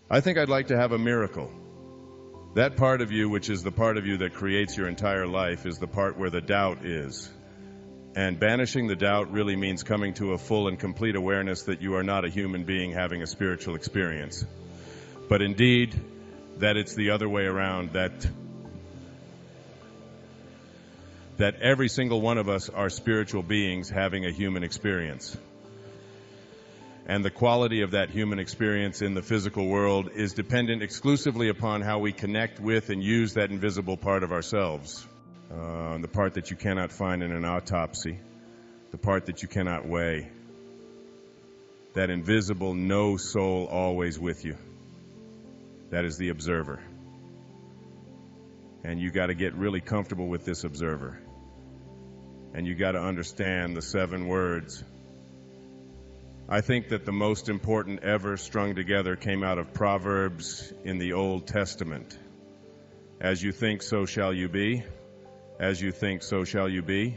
I think I'd like to have a miracle. That part of you, which is the part of you that creates your entire life, is the part where the doubt is. And banishing the doubt really means coming to a full and complete awareness that you are not a human being having a spiritual experience. But indeed, that it's the other way around, that every single one of us are spiritual beings having a human experience. And the quality of that human experience in the physical world is dependent exclusively upon how we connect with and use that invisible part of ourselves. The part that you cannot find in an autopsy, the part that you cannot weigh, that invisible no soul always with you. That is the observer. And you got to get really comfortable with this observer. And you got to understand the 7 words. I think that the most important ever strung together came out of Proverbs in the Old Testament. As you think, so shall you be. As you think, so shall you be.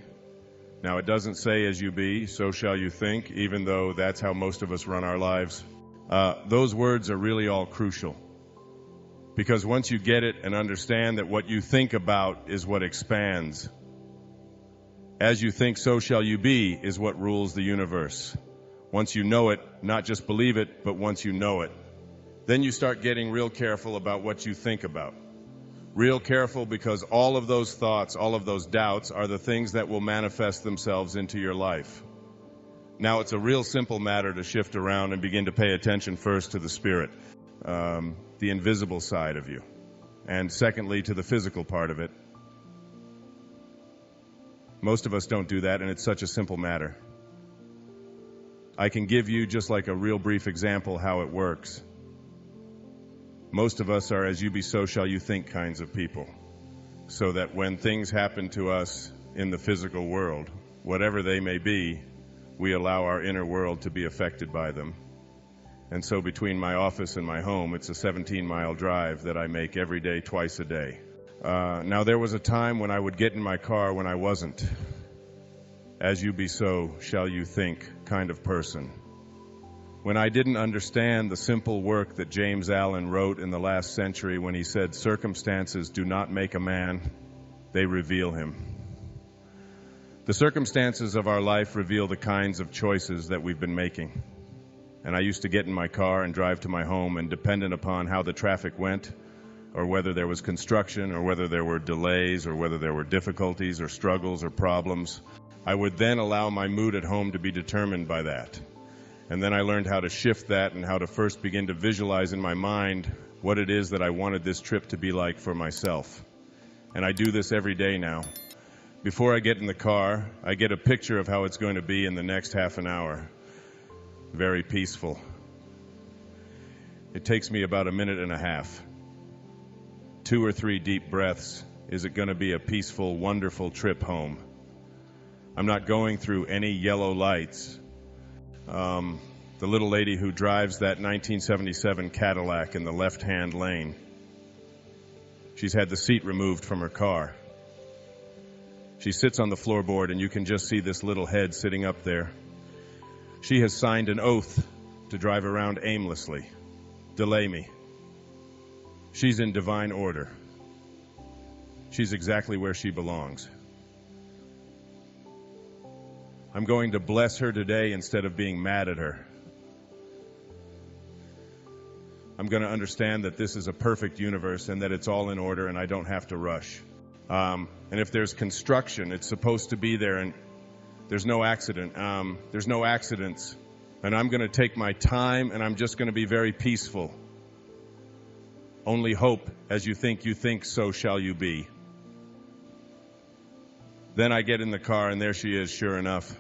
Now, it doesn't say as you be, so shall you think, even though that's how most of us run our lives. Those words are really all crucial. Because once you get it and understand that what you think about is what expands, as you think, so shall you be is what rules the universe. Once you know it, not just believe it, but once you know it, then you start getting real careful about what you think about. Real careful, because all of those thoughts, all of those doubts are the things that will manifest themselves into your life. Now, it's a real simple matter to shift around and begin to pay attention first to the spirit, the invisible side of you, and secondly to the physical part of it. Most of us don't do that, and it's such a simple matter. I can give you just like a real brief example how it works. Most of us are as you be, so shall you think kinds of people. So that when things happen to us in the physical world, whatever they may be, we allow our inner world to be affected by them. And so between my office and my home, it's a 17-mile drive that I make every day, twice a day. Now, there was a time when I would get in my car when I wasn't as you be, so shall you think kind of person. When I didn't understand the simple work that James Allen wrote in the last century when he said, circumstances do not make a man, they reveal him. The circumstances of our life reveal the kinds of choices that we've been making. And I used to get in my car and drive to my home, and dependent upon how the traffic went, or whether there was construction, or whether there were delays, or whether there were difficulties or struggles or problems, I would then allow my mood at home to be determined by that. And then I learned how to shift that and how to first begin to visualize in my mind what it is that I wanted this trip to be like for myself. And I do this every day now. Before I get in the car, I get a picture of how it's going to be in the next half an hour. Very peaceful. It takes me about a minute and a half. 2 or 3 deep breaths. Is it going to be a peaceful, wonderful trip home? I'm not going through any yellow lights. The little lady who drives that 1977 Cadillac in the left-hand lane, she's had the seat removed from her car. She sits on the floorboard, and you can just see this little head sitting up there. She has signed an oath to drive around aimlessly, delay me. She's in divine order. She's exactly where she belongs. I'm going to bless her today instead of being mad at her. I'm going to understand that this is a perfect universe and that it's all in order and I don't have to rush. And if there's construction, it's supposed to be there, and there's no accident. There's no accidents. And I'm going to take my time, and I'm just going to be very peaceful. Only hope, as you think, so shall you be. Then I get in the car, and there she is, sure enough.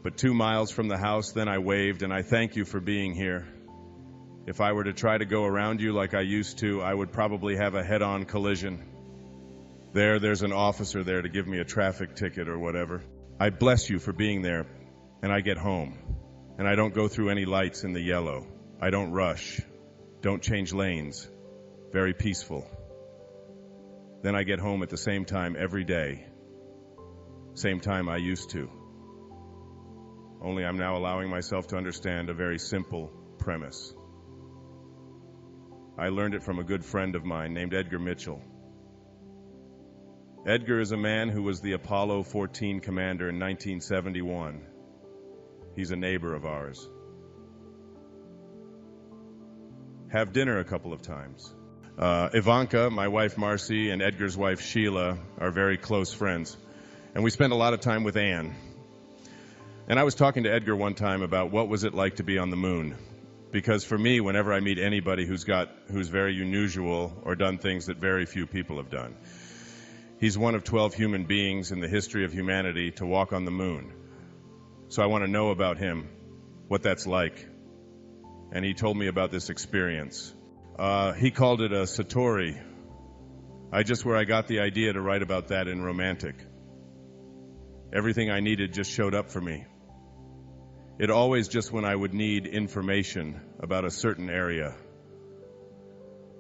But 2 miles from the house, then I waved, and I thank you for being here. If I were to try to go around you like I used to, I would probably have a head-on collision. There's an officer there to give me a traffic ticket or whatever. I bless you for being there, and I get home. And I don't go through any lights in the yellow. I don't rush. Don't change lanes. Very peaceful. Then I get home at the same time every day. Same time I used to. Only I'm now allowing myself to understand a very simple premise. I learned it from a good friend of mine named Edgar Mitchell. Edgar is a man who was the Apollo 14 commander in 1971. He's a neighbor of ours. Have dinner a couple of times. Ivanka, my wife Marcy, and Edgar's wife Sheila are very close friends. And we spend a lot of time with Anne. And I was talking to Edgar one time about what was it like to be on the moon. Because for me, whenever I meet anybody who's very unusual or done things that very few people have done, he's one of 12 human beings in the history of humanity to walk on the moon. So I want to know about him, what that's like. And he told me about this experience. He called it a Satori. Where I got the idea to write about that in Romantic. Everything I needed just showed up for me. It always just when I would need information about a certain area.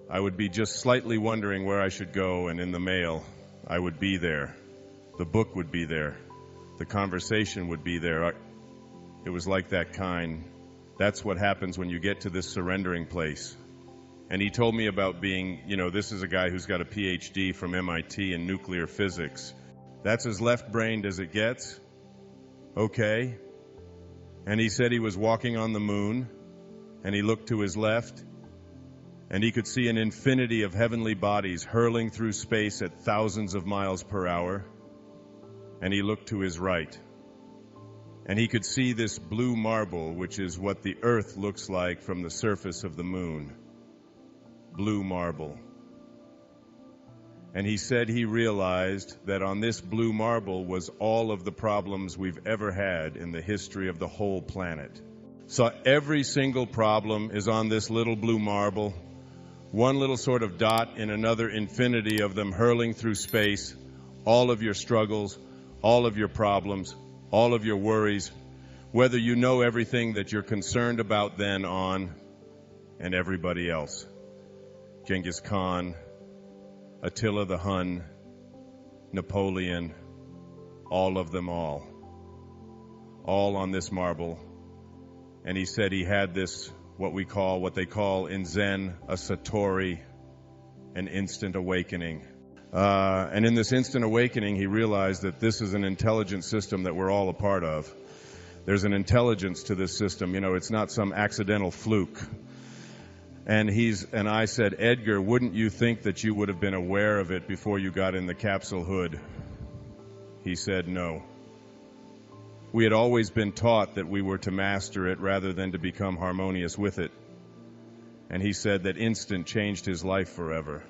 I would be just slightly wondering where I should go, and in the mail, I would be there. The book would be there. The conversation would be there. It was like that kind. That's what happens when you get to this surrendering place. And he told me about being, this is a guy who's got a PhD from MIT in nuclear physics. That's as left-brained as it gets. Okay. And he said he was walking on the moon, and he looked to his left, and he could see an infinity of heavenly bodies hurling through space at thousands of miles per hour. And he looked to his right, and he could see this blue marble, which is what the Earth looks like from the surface of the moon. Blue marble. And he said he realized that on this blue marble was all of the problems we've ever had in the history of the whole planet. So every single problem is on this little blue marble, one little sort of dot in another infinity of them hurling through space, all of your struggles, all of your problems, all of your worries, whether you know everything that you're concerned about then on, and everybody else. Genghis Khan, Attila the Hun, Napoleon, all of them all on this marble. And he said he had this, what they call in Zen, a Satori, an instant awakening. And in this instant awakening, he realized that this is an intelligent system that we're all a part of. There's an intelligence to this system. It's not some accidental fluke. And I said, Edgar, wouldn't you think that you would have been aware of it before you got in the capsule hood? He said, no. We had always been taught that we were to master it rather than to become harmonious with it. And he said that instant changed his life forever.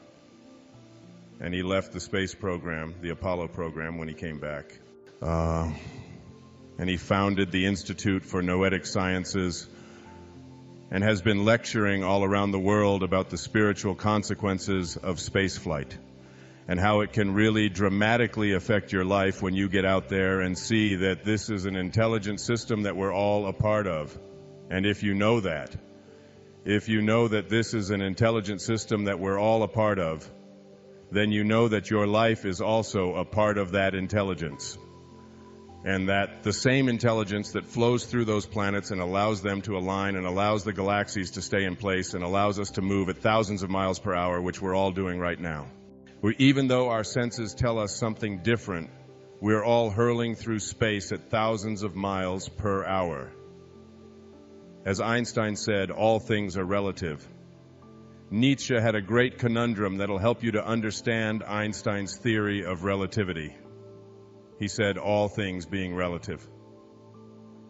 And he left the space program, the Apollo program, when he came back. And he founded the Institute for Noetic Sciences, and has been lecturing all around the world about the spiritual consequences of spaceflight and how it can really dramatically affect your life when you get out there and see that this is an intelligent system that we're all a part of. And if you know that this is an intelligent system that we're all a part of, then you know that your life is also a part of that intelligence. And that the same intelligence that flows through those planets and allows them to align and allows the galaxies to stay in place and allows us to move at thousands of miles per hour, which we're all doing right now. Even though our senses tell us something different, we're all hurling through space at thousands of miles per hour. As Einstein said, all things are relative. Nietzsche had a great conundrum that'll help you to understand Einstein's theory of relativity. He said, all things being relative.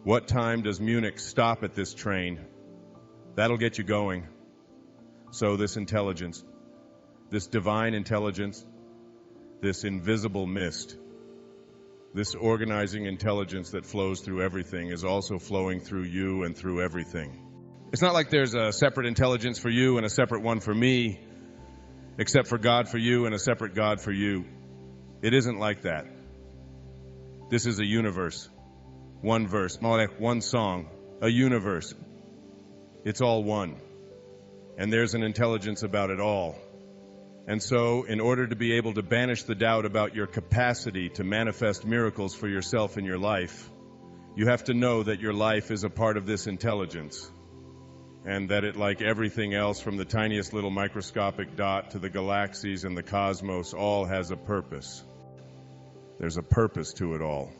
What time does Munich stop at this train? That'll get you going. So this intelligence, this divine intelligence, this invisible mist, this organizing intelligence that flows through everything is also flowing through you and through everything. It's not like there's a separate intelligence for you and a separate one for me, except for God for you and a separate God for you. It isn't like that. This is a universe, one verse, one song, a universe. It's all one. And there's an intelligence about it all. And so, in order to be able to banish the doubt about your capacity to manifest miracles for yourself in your life, you have to know that your life is a part of this intelligence. and that it, like everything else from the tiniest little microscopic dot to the galaxies and the cosmos, all has a purpose. There's a purpose to it all.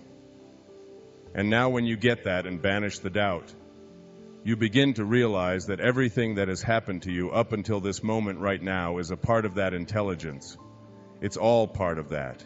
And now when you get that and banish the doubt, you begin to realize that everything that has happened to you up until this moment right now is a part of that intelligence. It's all part of that.